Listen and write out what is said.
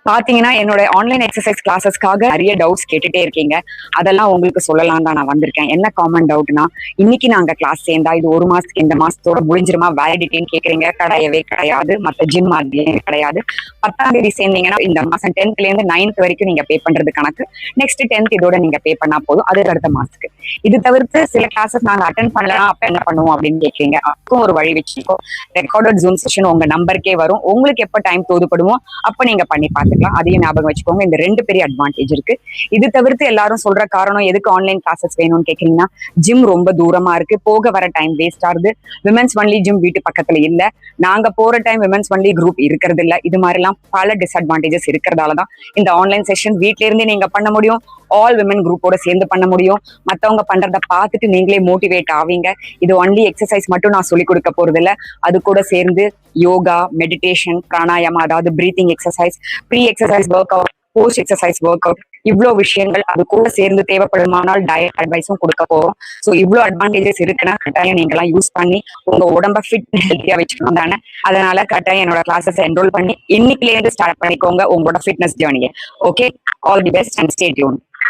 பாத்தீங்கன்னா என்னோட online exercise கிளாஸஸ்க்காக நிறைய டவுட்ஸ் கேட்டுட்டே இருக்கீங்க. அதெல்லாம் உங்களுக்கு சொல்லலாம் தான் நான் வந்திருக்கேன். என்ன காமன் டவுட்னா, இன்னைக்கு நாங்க கிளாஸ் சேர்ந்தா இது 1 மாசத்துக்கு இந்த மாசத்தோட முடிஞ்சிருமா வேலிடிட்டின்னு கேக்குறீங்க. கிடையவே கிடையாது. மத்த ஜிம் மாதிரியே கிடையாது. 10ஆம் தேதி சேர்ந்தீங்கன்னா இந்த மாசம் 10th இருந்து 9th வரைக்கும் நீங்க பே பண்றது கணக்கு. நெக்ஸ்ட் 10th இதோட நீங்க பே பண்ணா போதும். அதுக்கு அடுத்த மாசத்துக்கு. இது தவிர்த்து சில கிளாஸஸ் நாங்க அட்டென்ட் பண்ணலாம் அப்ப என்ன பண்ணுவோம் அப்படின்னு கேக்குறீங்க. அதுக்கும் ஒரு வழி வச்சுக்கோ. ரெக்கார்டட் ஜூம் செஷன் உங்க நம்பருக்கே வரும். உங்களுக்கு எப்ப டைம் தோதுப்படுமோ அப்ப நீங்க பண்ணி பார்த்துக்கலாம். அதையும் ஞாபகம் வச்சுக்கோங்க. இந்த 2 பெரிய அட்வான்டேஜ் இருக்கு. இது தவிர்த்து எல்லாரும் சொல்ற காரணம் எதுக்கு ஆன்லைன் கிளாஸஸ் வேணும்னு கேக்குறீங்கன்னா, ஜிம் ரொம்ப தூரமா இருக்கு, போக வர டைம் வேஸ்ட் ஆகுது, விமென்ஸ் ஒன்லி ஜிம் வீட்டு பக்கத்துல இல்ல, நாங்க போற டைம் விமென்ஸ் ஒன்லி குரூப் இருக்கிறது இல்ல, இது மாதிரி எல்லாம் பல டிஸ்அட்வான்டேஜஸ் இருக்கிறதாலதான் இந்த ஆன்லைன் செஷன் வீட்ல இருந்தே நீங்க பண்ண முடியும். ஆல் விமன் குரூப்போட சேர்ந்து பண்ண முடியும். மத்தவங்க பண்றத பார்த்துட்டு நீங்களே மோட்டிவேட் ஆவீங்க. இது ஒன்லி எக்ஸசைஸ் மட்டும் நான் சொல்லி கொடுக்க போறது இல்ல, அது கூட சேர்ந்து யோகா, மெடிடேஷன், பிராணாயாமா, அதாவது breathing exercise, pre exercise workout, post exercise workout, இவ்வளோ விஷயங்கள் அது கூட சேர்ந்து தேவைப்படுமானால் டயட் அட்வைஸும் கொடுக்க போறோம். ஸோ இவ்வளோ அட்வான்டேஜஸ் இருக்குன்னா கட்டாயம் நீங்க எல்லாம் யூஸ் பண்ணி உங்க உடம்ப ஃபிட் ஹெல்த்தியா வச்சுக்கணும் தானே. அதனால கட்டாயம் என்னோட கிளாஸஸ் என்ரோல் பண்ணி இன்னைக்குல இருந்து ஸ்டார்ட் பண்ணிக்கோங்க உங்களோட ஃபிட்னஸ் ஜேர்னியை. Okay, all the best and stay tune.